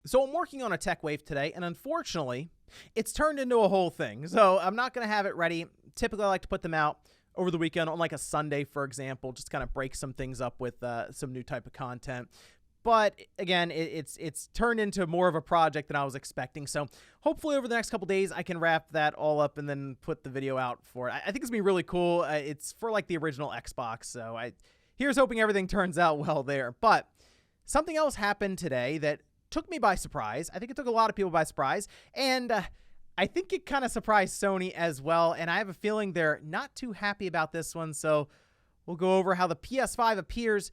So I'm working on a tech wave today, and unfortunately, it's turned into a whole thing. So I'm not going to have it ready. Typically, I like to put them out over the weekend on like a Sunday, for example, just kind of break some things up with some new type of content. But again, it's turned into more of a project than I was expecting. So hopefully over the next couple days, I can wrap that all up and then put the video out for it. I think it's going to be really cool. It's for like the original Xbox. So here's hoping everything turns out well there. But something else happened today that took me by surprise. I think it took a lot of people by surprise. And I think it kind of surprised Sony as well. And I have a feeling they're not too happy about this one. So we'll go over how the PS5 appears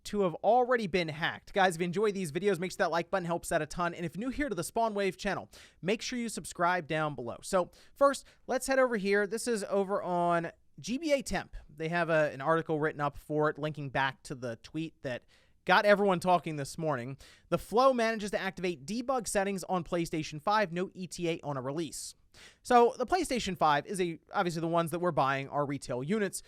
to have already been hacked. Guys, if you enjoy these videos, make sure that like button helps out a ton. And if you're new here to the Spawn Wave channel, make sure you subscribe down below. So first, let's head over here. This is over on GBA Temp. They have an article written up for it, linking back to the tweet that got everyone talking this morning. The Flow manages to activate debug settings on PlayStation 5, no ETA on a release. So the PlayStation 5 is obviously the ones that we're buying are retail units,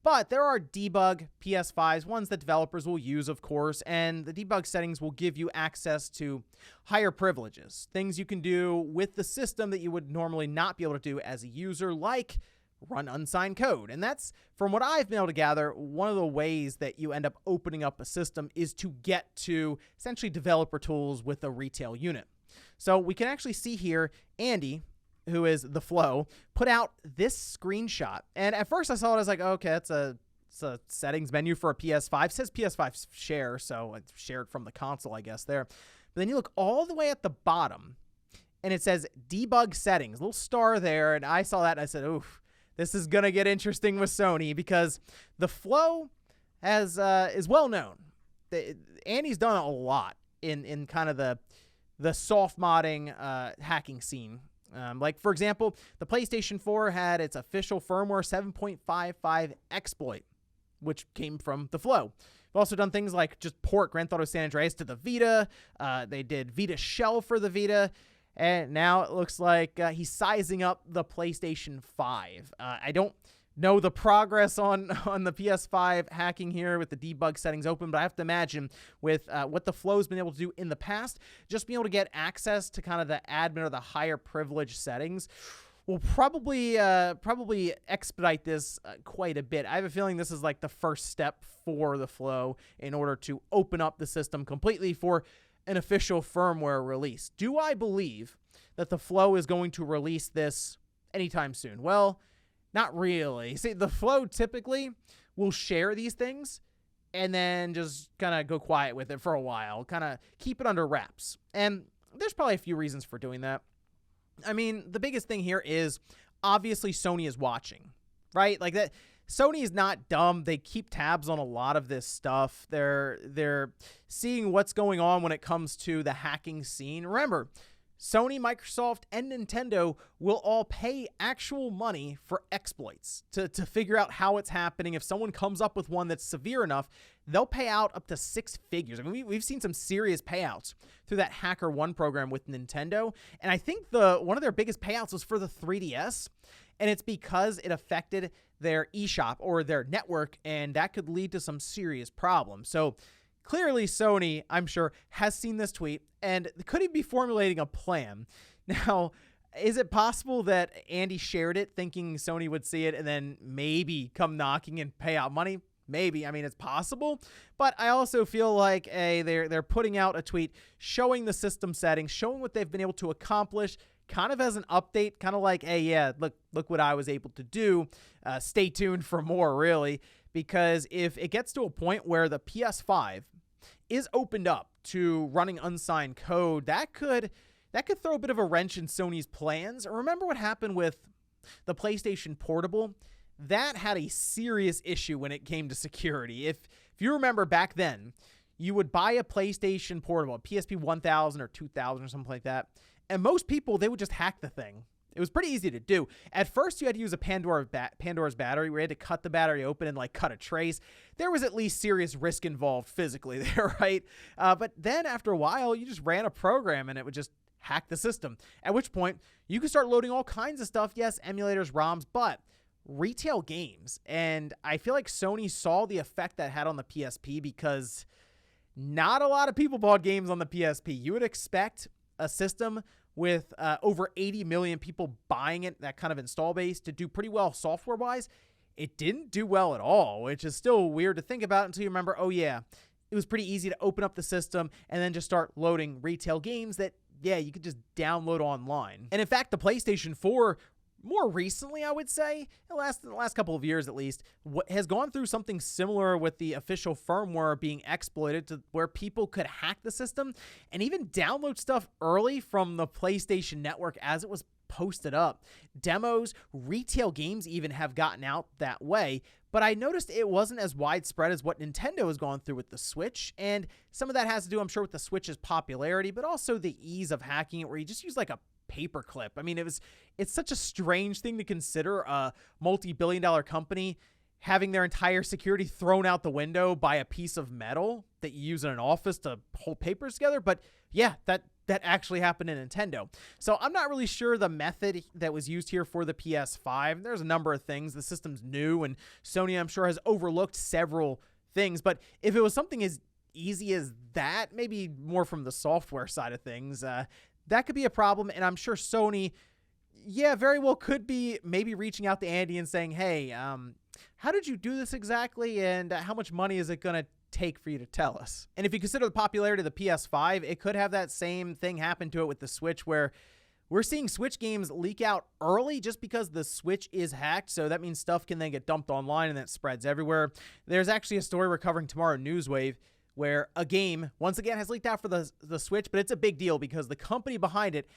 but there are debug PS5s, ones that developers will use, of course, and the debug settings will give you access to higher privileges, things you can do with the system that you would normally not be able to do as a user, like run unsigned code. And that's, from what I've been able to gather, one of the ways that you end up opening up a system is to get to essentially developer tools with a retail unit. So we can actually see here, Andy, who is the Flow, put out this screenshot. And at first I saw it, I was like, okay, it's a settings menu for a PS5. It says PS5 share, so it's shared from the console, I guess, there. But then you look all the way at the bottom, and it says debug settings, a little star there. And I saw that, and I said, oof, this is going to get interesting with Sony, because the Flow is well known. Andy's done a lot in kind of the soft modding hacking scene. Like, for example, the PlayStation 4 had its official firmware 7.55 exploit, which came from the Flow. We've also done things like just port Grand Theft Auto San Andreas to the Vita. They did Vita Shell for the Vita. And now it looks like he's sizing up the PlayStation 5. I don't know the progress on the PS5 hacking here with the debug settings open, but I have to imagine with what the Flow's been able to do in the past, just being able to get access to kind of the admin or the higher privilege settings will probably expedite this quite a bit. I have a feeling this is like the first step for the Flow in order to open up the system completely for an official firmware release. Do I believe that the Flow is going to release this anytime soon? Well, not really. See, the Flow typically will share these things and then just kind of go quiet with it for a while, kind of keep it under wraps. And there's probably a few reasons for doing that. I mean, the biggest thing here is obviously Sony is watching, right? Like that. Sony is not dumb. They keep tabs on a lot of this stuff. They're seeing what's going on when it comes to the hacking scene. Remember, Sony, Microsoft, and Nintendo will all pay actual money for exploits to figure out how it's happening. If someone comes up with one that's severe enough, they'll pay out up to 6 figures. I mean, we've seen some serious payouts through that HackerOne program with Nintendo. And I think one of their biggest payouts was for the 3DS. And it's because it affected their eShop or their network, and that could lead to some serious problems. So clearly Sony, I'm sure, has seen this tweet and could he be formulating a plan? Now, is it possible that Andy shared it thinking Sony would see it and then maybe come knocking and pay out money? Maybe. I mean, it's possible, but I also feel like they're putting out a tweet showing the system settings, showing what they've been able to accomplish, kind of as an update, kind of like, hey, yeah, look what I was able to do. Stay tuned for more, really, because if it gets to a point where the PS5 is opened up to running unsigned code, that could throw a bit of a wrench in Sony's plans. Remember what happened with the PlayStation Portable? That had a serious issue when it came to security. If you remember back then, you would buy a PlayStation Portable, a PSP 1000 or 2000 or something like that, and most people, they would just hack the thing. It was pretty easy to do. At first, you had to use a Pandora's battery where you had to cut the battery open and like cut a trace. There was at least serious risk involved physically there, right? But then after a while, you just ran a program and it would just hack the system. At which point, you could start loading all kinds of stuff. Yes, emulators, ROMs, but retail games. And I feel like Sony saw the effect that had on the PSP because not a lot of people bought games on the PSP. You would expect a system with over 80 million people buying it, that kind of install base, to do pretty well software-wise. It didn't do well at all, which is still weird to think about until you remember, oh yeah, it was pretty easy to open up the system and then just start loading retail games that, yeah, you could just download online. And in fact, the PlayStation 4, more recently, I would say, the last couple of years at least, has gone through something similar with the official firmware being exploited to where people could hack the system and even download stuff early from the PlayStation Network as it was posted up. Demos, retail games even have gotten out that way, but I noticed it wasn't as widespread as what Nintendo has gone through with the Switch, and some of that has to do, I'm sure, with the Switch's popularity, but also the ease of hacking it, where you just use like a paperclip. I mean, it's such a strange thing to consider, a multi-billion-dollar company having their entire security thrown out the window by a piece of metal that you use in an office to hold papers together. But yeah, that actually happened in Nintendo. So I'm not really sure the method that was used here for the PS5. There's a number of things. The system's new, and Sony, I'm sure, has overlooked several things. But if it was something as easy as that, maybe more from the software side of things, that could be a problem. And I'm sure Sony, yeah, very well could be maybe reaching out to Andy and saying, hey, how did you do this exactly? And how much money is it going to take for you to tell us? And if you consider the popularity of the PS5, it could have that same thing happen to it with the Switch, where we're seeing Switch games leak out early just because the Switch is hacked. So that means stuff can then get dumped online and that spreads everywhere. There's actually a story we're covering tomorrow, Newswave, where a game, once again, has leaked out for the Switch, but it's a big deal because the company behind it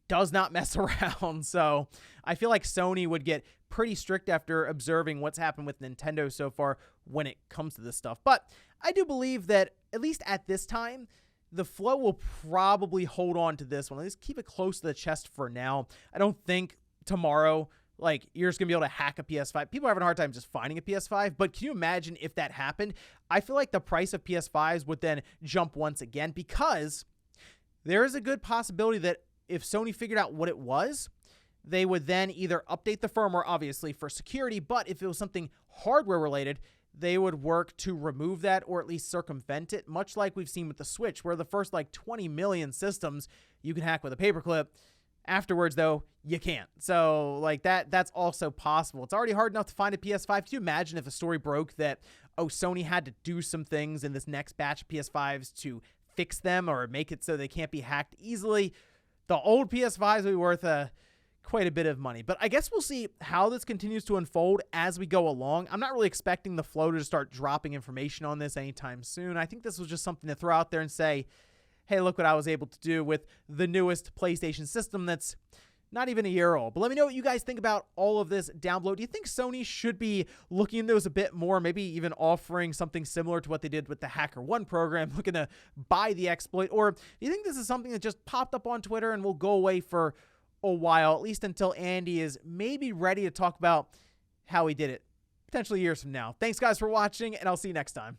does not mess around. So I feel like Sony would get pretty strict after observing what's happened with Nintendo so far when it comes to this stuff. But I do believe that, at least at this time, the Flow will probably hold on to this one. At least keep it close to the chest for now. I don't think tomorrow, like, you're just going to be able to hack a PS5. People are having a hard time just finding a PS5, but can you imagine if that happened? I feel like the price of PS5s would then jump once again, because there is a good possibility that if Sony figured out what it was, they would then either update the firmware, obviously, for security, but if it was something hardware related, they would work to remove that or at least circumvent it, much like we've seen with the Switch, where the first like 20 million systems you can hack with a paperclip. Afterwards, though, you can't. So, like, that's also possible. It's already hard enough to find a PS5. Can you imagine if a story broke that, oh, Sony had to do some things in this next batch of PS5s to fix them or make it so they can't be hacked easily? The old PS5s would be worth quite a bit of money. But I guess we'll see how this continues to unfold as we go along. I'm not really expecting the Flow to start dropping information on this anytime soon. I think this was just something to throw out there and say, hey, look what I was able to do with the newest PlayStation system that's not even a year old. But let me know what you guys think about all of this down below. Do you think Sony should be looking into this a bit more, maybe even offering something similar to what they did with the HackerOne program, looking to buy the exploit? Or do you think this is something that just popped up on Twitter and will go away for a while, at least until Andy is maybe ready to talk about how he did it, potentially years from now? Thanks, guys, for watching, and I'll see you next time.